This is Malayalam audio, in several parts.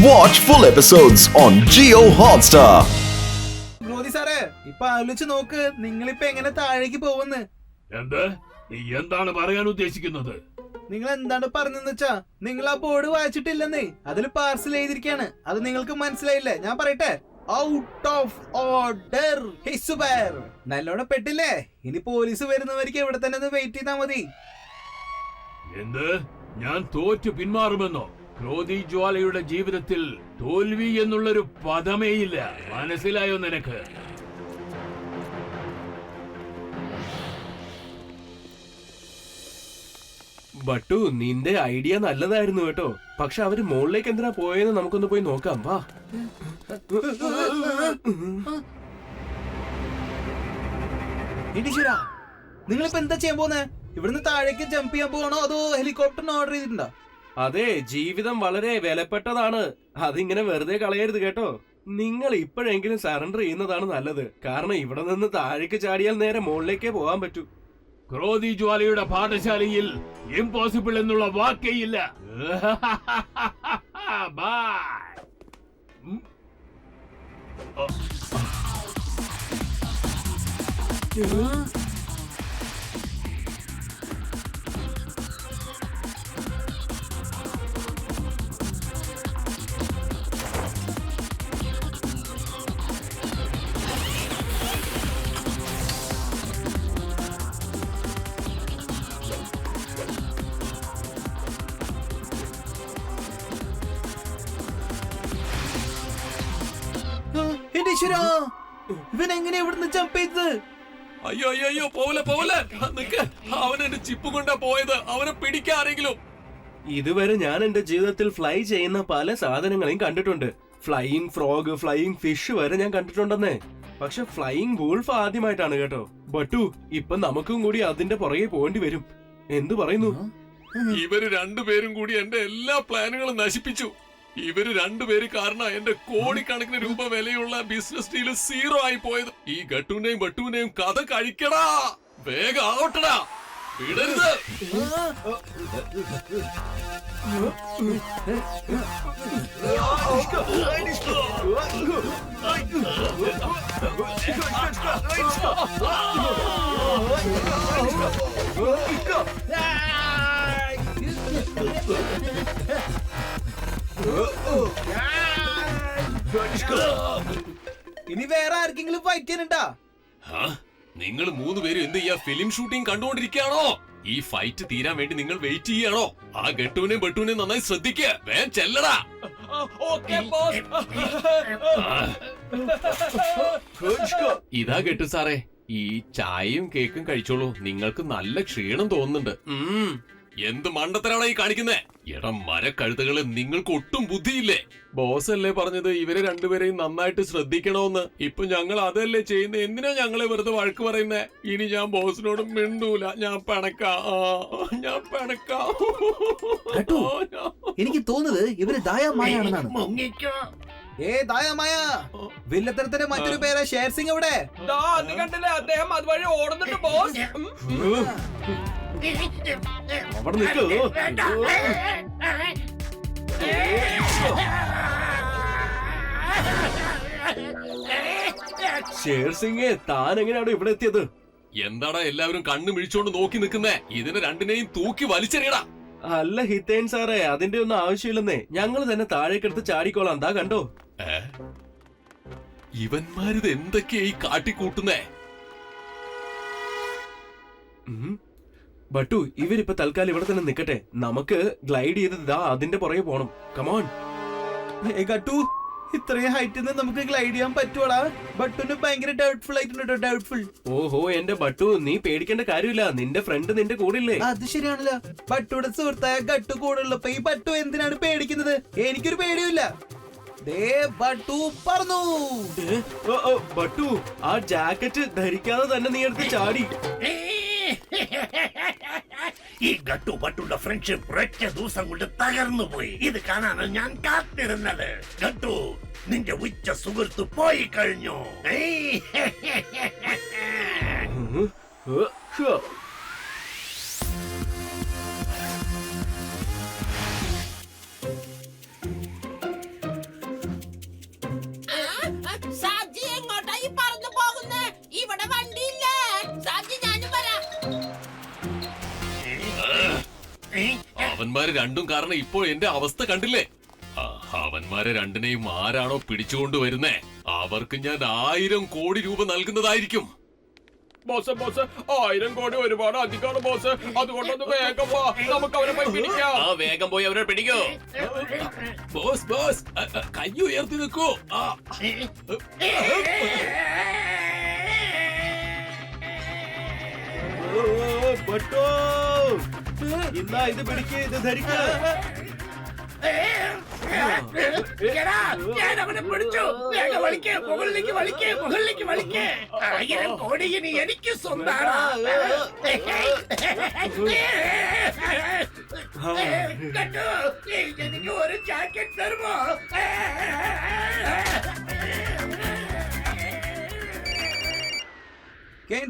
Watch full episodes on Jio Hotstar. ഗ്രോതി സാറേ, ഇപ്പൊ ആലോചിച്ച് നോക്ക്, നിങ്ങളിപ്പോ എങ്ങനെ താഴേക്ക് പോകുന്നു? എന്താണ് പറയാൻ ഉദ്ദേശിക്കുന്നത്? നിങ്ങൾ എന്താണ് പറഞ്ഞെന്ന് വെച്ചാ, നിങ്ങൾ ആ ബോർഡ് വായിച്ചിട്ടില്ലെന്നേ. അതിൽ പാർസൽ എഴുതിയിരിക്കാണ്. അത് നിങ്ങൾക്ക് മനസ്സിലായില്ലേ? ഞാൻ പറയട്ടെ, ഔട്ട് ഓഫ് ഓർഡർ. നല്ലോണം പെട്ടില്ലേ? ഇനി പോലീസ് വരുന്നവർക്ക് ഇവിടെ തന്നെ വെയിറ്റ് ചെയ്താ മതി. ഞാൻ തോറ്റു പിന്മാറുമെന്നോ? ക്രോധി ജ്വാലയുടെ ജീവിതത്തിൽ തോൽവി എന്നുള്ളൊരു പദമേയില്ല. മനസ്സിലായോ നിനക്ക്? ബട്ടു, നിന്റെ ഐഡിയ നല്ലതായിരുന്നു കേട്ടോ. പക്ഷെ അവര് മുകളിലേക്ക് എന്തിനാ പോയെന്ന് നമുക്കൊന്ന് പോയി നോക്കാം. വാ. നിങ്ങളിപ്പോ എന്താ ചെയ്യാൻ പോന്നെ? ഇവിടുന്ന് താഴേക്ക് ജമ്പ് ചെയ്യാൻ പോകണോ അതോ ഹെലികോപ്റ്ററിന് ഓർഡർ ചെയ്തിട്ടുണ്ടോ? അതെ, ജീവിതം വളരെ വിലപ്പെട്ടതാണ്. അതിങ്ങനെ വെറുതെ കളയരുത് കേട്ടോ. നിങ്ങൾ ഇപ്പോഴെങ്കിലും സറണ്ടർ ചെയ്യുന്നതാണ് നല്ലത്. കാരണം ഇവിടെ നിന്ന് താഴേക്ക് ചാടിയാൽ നേരെ മുകളിലേക്കേ പോകാൻ പറ്റൂ. ക്രോധി ജ്വാലയുടെ പാഠശാലയിൽ ഇംപോസിബിൾ എന്നുള്ള വാക്കേയില്ല. ഇവൻ എങ്ങനെയാ ഇവിടുന്ന് ജമ്പ് ചെയ്തത്? അയ്യോ അയ്യോ അയ്യോ, പോലെ നിക്ക്. അവൻ എന്റെ ചിപ്പ് കൊണ്ടാ പോയത്. അവനെ പിടിക്കാരെങ്കിലും. ഇതുവരെ ഞാൻ എന്റെ ജീവിതത്തിൽ ഫ്ലൈ ചെയ്യുന്ന പല സാധനങ്ങളെയും കണ്ടിട്ടുണ്ട്. ഫ്ലൈയിങ് ഫ്രോഗ്, ഫ്ലൈയിങ് ഫിഷ് വരെ ഞാൻ കണ്ടിട്ടുണ്ടെന്നേ. പക്ഷെ ഫ്ലൈയിങ് വൂൾഫ് ആദ്യമായിട്ടാണ് കേട്ടോ. ബട്ടു, ഇപ്പൊ നമുക്കും കൂടി അതിന്റെ പുറകെ പോകേണ്ടി വരും. എന്തു പറയുന്നു? ഇവര് രണ്ടുപേരും കൂടി എന്റെ എല്ലാ പ്ലാനുകളും നശിപ്പിച്ചു. ഇവര് രണ്ടുപേര് കാരണം എന്റെ കോടിക്കണക്കിന് രൂപ വിലയുള്ള ബിസിനസ് ഡീല് സീറോ ആയി പോയത്. ഈ ഗട്ടുവിനെയും ബട്ടുവിനെയും കഥ കഴിക്കടാ. വേഗം ആവട്ടടാ, വിടരുത്. ഇനി വേറെ ആർക്കെങ്കിലും ഫൈറ്റ് ചെയ്യാനുണ്ടാ? നിങ്ങൾ മൂന്നുപേരും എന്ത് ചെയ്യാ? ഫിലിം ഷൂട്ടിംഗ് കണ്ടുകൊണ്ടിരിക്കുകയാണോ? ഈ ഫൈറ്റ് തീരാൻ വേണ്ടി നിങ്ങൾ വെയിറ്റ് ചെയ്യാണോ? ആ ഗട്ടുവിനെയും ബട്ടുവിനെയും നന്നായി ശ്രദ്ധിക്കുക. വേഗം ചെല്ലടാ. ഇതാ ഗട്ടു സാറേ, ഈ ചായയും കേക്കും കഴിച്ചോളൂ. നിങ്ങൾക്ക് നല്ല ക്ഷീണം തോന്നുന്നുണ്ട്. എന്ത് മണ്ടത്തരാണ് ഈ കാണിക്കുന്നേ? എടാ മരക്കഴുതകളെ, നിങ്ങൾക്ക് ഒട്ടും ബുദ്ധിയില്ലേ? ബോസ് അല്ലേ പറഞ്ഞത് ഇവരെ രണ്ടുപേരെയും നന്നായിട്ട് ശ്രദ്ധിക്കണമെന്ന്. ഇപ്പൊ ഞങ്ങൾ അതല്ലേ ചെയ്യുന്നത്. എന്തിനാ ഞങ്ങളെ വെറുതെ വഴക്ക് പറയുന്നേ? ഇനി ഞാൻ ബോസിനോട് മിണ്ടൂല. ഞാൻ പിണക്കാം. എനിക്ക് തോന്നുന്നത് ഇവര് ദായമായാണെന്നാണ്. ദായമായ വില്ലത്തരത്തിന്റെ മറ്റൊരു പേര് ഷേർ സിംഗ്. എവിടെ കണ്ടില്ലേ? അദ്ദേഹം അതുവഴി ഓടുന്നുണ്ട് ബോസ്. അവിടെ നിൽക്കൂ. ഷേർ സിംഗ്, താൻ എങ്ങനെയാണ് ഇവിടെ എത്തിയത്? എന്താടാ എല്ലാവരും കണ്ണു മിഴിച്ചോണ്ട് നോക്കി നിൽക്കുന്നേ? ഇതിനെ രണ്ടിനെയും തൂക്കി വലിച്ചെറിയടാ. അല്ല ഹിതേൻ സാറേ, അതിന്റെ ഒന്നും ആവശ്യമില്ലെന്നേ. ഞങ്ങൾ തന്നെ താഴേക്കെടുത്ത് ചാടിക്കോളാം. എന്താ കണ്ടോ? ഇവന്മാരിത് എന്തൊക്കെയാ ഈ കാട്ടിക്കൂട്ടുന്നേ? ബട്ടു, ഇവരിപ്പോ തൽക്കാലം ഇവിടെ തന്നെ നിക്കട്ടെ. നമുക്ക് ഗ്ലൈഡ് ചെയ്ത് അതിന്റെ പുറകെ പോണം. കമോൺ. ഗട്ടു, ഇത്രയും ഹൈറ്റിൽ നിന്ന് നമുക്ക് ഗ്ലൈഡ് ചെയ്യാൻ പറ്റുവാടാ? ബട്ടുന് ഭയങ്കര ഡൗട്ട്ഫുൾ ആയിട്ടുണ്ട്. ഡൗട്ട്ഫുൾ. ഓഹോ, എന്റെ ബട്ടു, നീ പേടിക്കേണ്ട കാര്യമില്ല. നിന്റെ ഫ്രണ്ട് നിന്റെ കൂടെ ഇല്ലേ? അത് ശരിയാണല്ലോ. ബട്ടുടെ സുഹൃത്തായ ഗട്ടു കൂടെ ഉള്ളപ്പോ ഈ ബട്ടു എന്തിനാണ് പേടിക്കുന്നത്? എനിക്കൊരു പേടിയുമില്ല. ബട്ടു പറഞ്ഞു. ബട്ടു, ആ ജാക്കറ്റ് ധരിക്കാതെ തന്നെ നീ എടുത്ത് ചാടി. ഈ ഗട്ടു ബട്ടുള്ള ഫ്രണ്ട്ഷിപ്പ് ഒറ്റ ദിവസം കൊണ്ട് തകർന്നു പോയി. ഇത് കാണാനാണ് ഞാൻ കാത്തിരുന്നത്. ഗട്ടു, നിന്റെ ഉച്ച സുഹൃത്ത് പോയി കഴിഞ്ഞു. അവന്മാര് രണ്ടും കാരണം ഇപ്പോൾ എന്റെ അവസ്ഥ കണ്ടില്ലേ? അവന്മാരെ രണ്ടിനെയും ആരാണോ പിടിച്ചുകൊണ്ടുവരുന്നേ അവർക്ക് ഞാൻ 1000 കോടി രൂപ നൽകുന്നതായിരിക്കും. ബോസ് 1000 കോടി ഒരുപാട് അധികമാണ് ബോസ്. അതുകൊണ്ടൊന്ന് വേഗം വാ, നമുക്ക് അവരെ പോയി പിടിക്കാം. വേഗം പോയി അവരെ പിടിക്കോ. ബോസ് കൈ ഉയർത്തി നിൽക്കൂ. ബട്ടോ ഇന്നാ ഇത് പിടിക്ക്, ഇത് ധരിക്ക. ഞാൻ അവനെ പിടിച്ചു. വേഗം വലിക്ക്, മുകളിലേക്ക് വലിക്ക്, മുകളിലേക്ക് വലിക്ക്. 1000 കോടി ഇനി എനിക്ക് സ്വന്തമാണ്. കണ്ടു, എനിക്ക് ഒരു ജാക്കറ്റ് തരുമോ?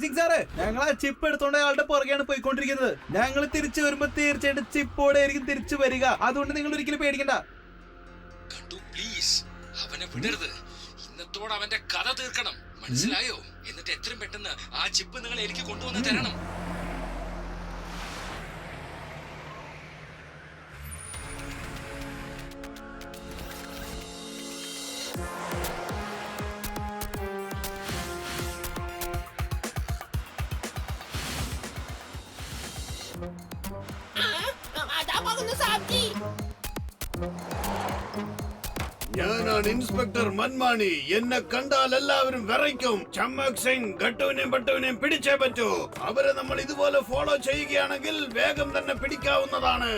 സിംഗ് സാറ്, ഞങ്ങൾ ആ ചിപ്പ് എടുത്തോണ്ട് അയാളുടെ പുറകെയാണ് പോയിക്കൊണ്ടിരിക്കുന്നത്. ഞങ്ങൾ തിരിച്ചു വരുമ്പോ തീർച്ചയായിട്ടും ചിപ്പോടെ ആയിരിക്കും തിരിച്ചു വരിക. അതുകൊണ്ട് നിങ്ങൾ ഒരിക്കലും പേടിക്കണ്ട. പ്ലീസ് അവനെ വിടരുത്. ഇന്നത്തോടെ അവന്റെ കഥ തീർക്കണം, മനസ്സിലായോ? എന്നിട്ട് എത്രയും പെട്ടെന്ന് ആ ചിപ്പ് നിങ്ങൾ എനിക്ക് കൊണ്ടുവന്ന് തരണം. ഞാനാണ് ഇൻസ്പെക്ടർ മൻമാണി. എന്നെ കണ്ടാൽ എല്ലാവരും വിറയ്ക്കും. ചമ്മക് സിംഗ് ഗട്ടുവിനെയും ബട്ടുവിനെയും പിടിച്ചേ പറ്റൂ. അവരെ നമ്മൾ ഇതുപോലെ ഫോളോ ചെയ്യുകയാണെങ്കിൽ വേഗം തന്നെ പിടിക്കാവുന്നതാണ്.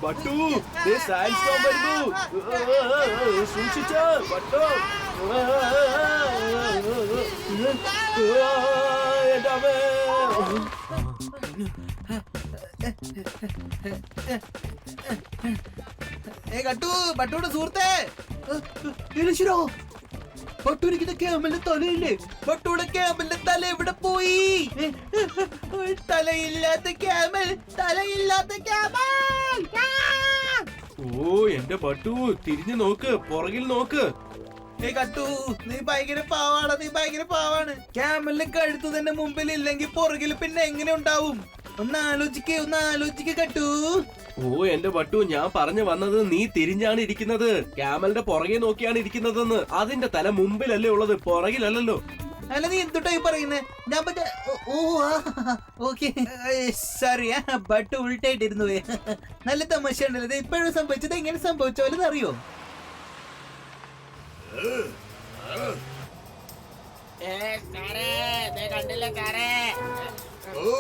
ബട്ടു, സാൻഡ് സ്റ്റോം വരുന്നു. സൂക്ഷിച്ചോ ബട്ടോ. ബട്ടൂടെ സുഹൃത്തേ, ബട്ടൂരിക്കുന്ന ക്യാമലിന്റെ തലയില്ലേ? ബട്ടൂടെ ക്യാമലിന്റെ തല എവിടെ പോയി? തലയില്ലാത്ത ക്യാമൽ, തലയില്ലാത്ത ക്യാമൽ. ഓ എന്റെ ബട്ടു, തിരിഞ്ഞു നോക്ക്, പുറകിൽ നോക്ക്. കട്ടു, നീ ഭയങ്കര പാവാണ്, നീ ഭയങ്കര പാവാണ്. ക്യാമലിന്റെ കഴുത്ത് തന്നെ മുമ്പിൽ ഇല്ലെങ്കിൽ പുറകിൽ പിന്നെ എങ്ങനെ ഉണ്ടാവും? ഒന്ന് ആലോചിക്ക് കട്ടു. ഓ എന്റെ ബട്ടു, ഞാൻ പറഞ്ഞു വന്നത് നീ തിരിഞ്ഞാണ് ഇരിക്കുന്നത്, ക്യാമലിന്റെ പുറകെ നോക്കിയാണ് ഇരിക്കുന്നതെന്ന്. അതിന്റെ തല മുമ്പിലല്ലേ ഉള്ളത്, പുറകിലല്ലോ. അല്ല നീ എന്തുട്ടായി പറയുന്നേ? ഞാൻ ഓക്കെ സോറി, ബട്ട് ഉൾട്ടായിട്ടിരുന്നു. നല്ല തമാശ ഉണ്ടല്ലോ. ഇത് ഇപ്പോഴും സംഭവിച്ചത് എങ്ങനെ സംഭവിച്ചോലെന്ന് അറിയോ? ഓ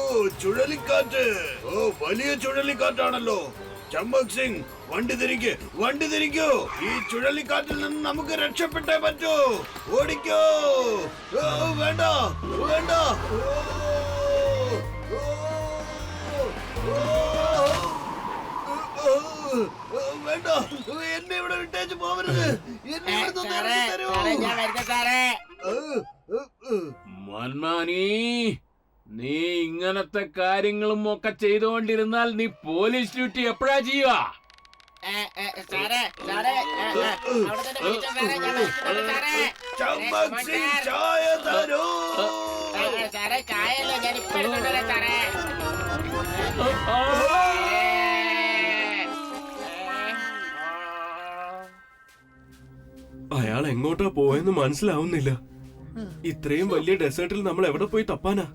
ചുഴലിക്കാറ്റ്. ഓ വലിയ ചുഴലിക്കാറ്റാണല്ലോ. ചമ്മക് സിംഗ് വണ്ടി തിരിക്കൂ. ഈ ചുഴലിക്കാറ്റിൽ നിന്ന് നമുക്ക് രക്ഷപ്പെട്ടേ പറ്റൂ. ഓടിക്കോ. വേണ്ട. വേണ്ട, എന്നെ ഇവിടെ വിട്ടേച്ച് പോവരുത്. എന്നെ മൻമാനി, നീ ഇങ്ങനത്തെ കാര്യങ്ങളും ഒക്കെ ചെയ്തുകൊണ്ടിരുന്നാൽ നീ പോലീസ് ഡ്യൂട്ടി എപ്പോഴാ ചെയ്യുക? ചമ്മക് സിംഗ് ചായ തരൂ. അയാൾ എങ്ങോട്ടാ പോയെന്ന് മനസ്സിലാവുന്നില്ല. ഇത്രയും വലിയ ഡെസേർട്ടിൽ നമ്മൾ എവിടെ പോയി തപ്പാനാ?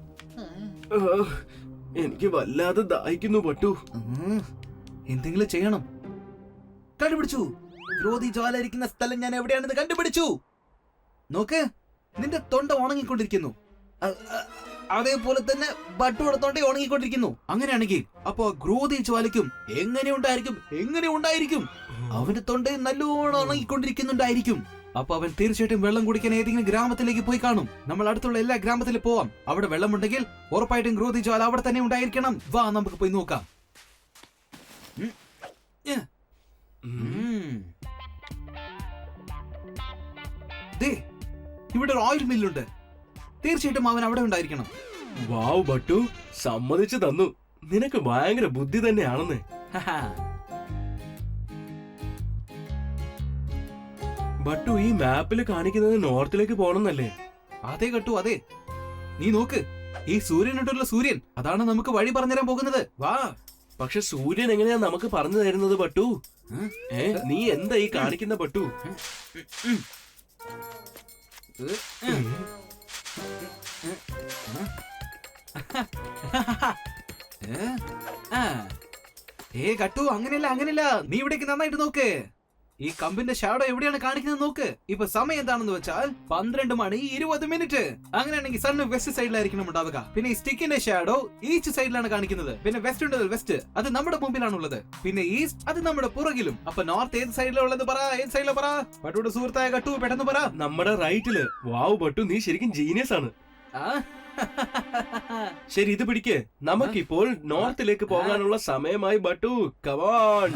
എനിക്ക് വല്ലാതെ ദാഹിക്കുന്നു ബട്ടു. എന്തെങ്കിലും ചെയ്യണം. കണ്ടുപിടിച്ചു. ക്രോധി ജ്വാല ഇരിക്കുന്ന സ്ഥലം ഞാൻ എവിടെയാണെന്ന് കണ്ടുപിടിച്ചു. നോക്ക്, നിന്റെ തൊണ്ട ഉണങ്ങിക്കൊണ്ടിരിക്കുന്നു. അതേപോലെ തന്നെ ബട്ടുവിടെ തൊണ്ട ഉണങ്ങിക്കൊണ്ടിരിക്കുന്നു. അങ്ങനെയാണെങ്കിൽ അപ്പൊ ക്രോധി ജ്വാലയ്ക്കും എങ്ങനെ ഉണ്ടായിരിക്കും? അവന്റെ തൊണ്ടയും നല്ലോണം ഉണങ്ങിക്കൊണ്ടിരിക്കുന്നുണ്ടായിരിക്കും. അപ്പൊ അവൻ തീർച്ചയായിട്ടും വെള്ളം കുടിക്കാൻ ഏതെങ്കിലും ഗ്രാമത്തിലേക്ക് പോയി കാണും. നമ്മൾ അടുത്തുള്ള എല്ലാ ഗ്രാമത്തിലും പോവാം. അവിടെ വെള്ളമുണ്ടെങ്കിൽ ഉറപ്പായിട്ടും ക്രോധി ജ്വാല അവിടെ തന്നെ ഉണ്ടായിരിക്കണം. വാ, നമുക്ക് പോയി നോക്കാം. ദേ, ഇവിടെ ഒരു ഓയിൽ മില്ലുണ്ട്. തീർച്ചയായിട്ടും അവൻ അവിടെ ഉണ്ടായിരിക്കണം. വാവ് ബട്ടു, സമ്മതിച്ചു തന്നു. നിനക്ക് ഭയങ്കര ബുദ്ധി തന്നെയാണെന്ന്. ബട്ടു, ഈ മാപ്പിൽ കാണിക്കുന്നത് നോർത്തിലേക്ക് പോണെന്നല്ലേ? അതെ കട്ടു, അതെ. നീ നോക്ക്, ഈ സൂര്യനുണ്ടല്ലോ, സൂര്യൻ, അതാണ് നമുക്ക് വഴി പറഞ്ഞുതരാൻ പോകുന്നത്. വാ. പക്ഷെ സൂര്യൻ എങ്ങനെയാ നമുക്ക് പറഞ്ഞു തരുന്നത് ബട്ടു? നീ എന്താ ഈ കാണിക്കുന്ന ബട്ടു? കട്ടു, അങ്ങനെയല്ല. നീ ഇവിടേക്ക് നന്നായിട്ട് നോക്ക്. ഈ കമ്പിന്റെ ഷാഡോ എവിടെയാണ് കാണിക്കുന്നത് നോക്ക്. ഇപ്പൊ സമയം എന്താണെന്ന് വെച്ചാൽ 12:20. അങ്ങനെയാണെങ്കിൽ സണ്ണ് വെസ്റ്റ് സൈഡിലായിരിക്കണം ഉണ്ടാവുക. പിന്നെ ഈ സ്റ്റിക്കിന്റെ ഷാഡോ ഈസ്റ്റ് സൈഡിലാണ് കാണിക്കുന്നത്. പിന്നെ വെസ്റ്റ് ഉണ്ടല്ലോ, വെസ്റ്റ് അത് നമ്മുടെ മുമ്പിലാണുള്ളത്. പിന്നെ ഈസ്റ്റ് അത് നമ്മുടെ പുറകിലും. അപ്പൊ നോർത്ത് ഏത് സൈഡിലുള്ളത് പറ, ഏത് സൈഡിലെ പറ? പട്ടുയുടെ സുഹൃത്തായ കട്ടു, പെട്ടെന്ന് പറ. നമ്മുടെ റൈറ്റില്. വാവ് ബട്ടു, നീ ശരിക്കും ജീനിയസ് ആണ്. ശരി, ഇത് പിടിക്ക്. നമുക്കിപ്പോൾ നോർത്തിലേക്ക് പോകാനുള്ള സമയമായി ബട്ടു. കമോൺ.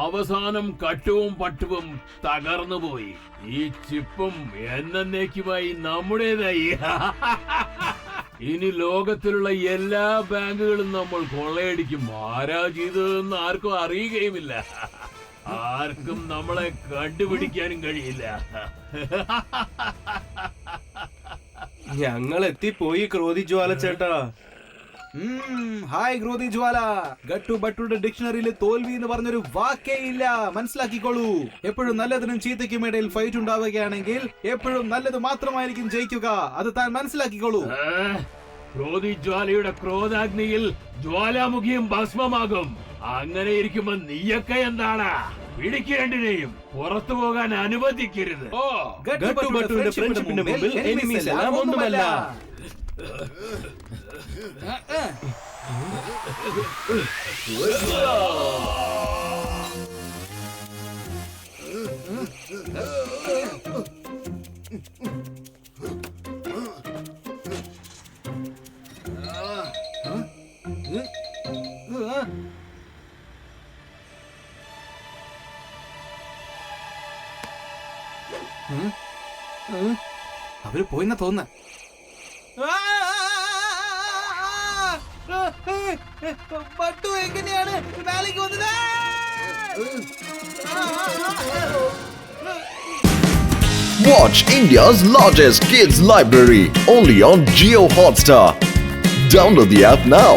അവസാനം കട്ടുവും പട്ടുവും തകർന്നുപോയി. ഈ ചിപ്പും എന്നേക്കുമായി നമ്മുടേതായി. ഇനി ലോകത്തിലുള്ള എല്ലാ ബാങ്കുകളും നമ്മൾ കൊള്ളയടിക്കും. ആരാ ചെയ്തതെന്ന് ആർക്കും അറിയുകയുമില്ല. ആർക്കും നമ്മളെ കണ്ടുപിടിക്കാനും കഴിയില്ല. ഞങ്ങൾ എത്തിപ്പോയി ക്രോധി ജ്വാല ചേട്ടാ. ഹായ് ക്രോധി ജ്വാല. ഗട്ടു ബട്ടുയുടെ ഡിക്ഷണറിയിൽ തോൽവി എന്ന് പറഞ്ഞൊരു വാക്കേ ഇല്ല. മനസ്സിലാക്കിക്കോളൂ. എപ്പോഴും നല്ലതിനും ചീത്തയ്ക്കും ഇടയിൽ ഫൈറ്റ് ഉണ്ടാവുകയാണെങ്കിൽ എപ്പോഴും നല്ലത് മാത്രമായിരിക്കും ജയിക്കുക. അത് താൻ മനസ്സിലാക്കിക്കോളൂ. ക്രോധി ജ്വാലയുടെ ക്രോധാഗ്നിയിൽ ജ്വാലാമുഖിയും ഭസ്മമാകും. അങ്ങനെ ഇരിക്കുമ്പോ നീയൊക്കെ എന്താണ്? പിടിക്കേണ്ടിനെയും പുറത്തു പോകാൻ അനുവദിക്കരുത്. ഓ, ഗട്ടു ബട്ടുവിന്റെ ഫ്രണ്ട്ഷിപ്പിന്റെ മുമ്പിൽ എനിമീസ് എല്ലാം ഒന്നുമല്ല. അവര് പോയിന്ന തോന്നുന്ന. ബട്ടു എങ്ങനെയാണ് മേലേക്ക് വന്നത്? Watch India's largest kids library only on Jio Hotstar. Download the app now.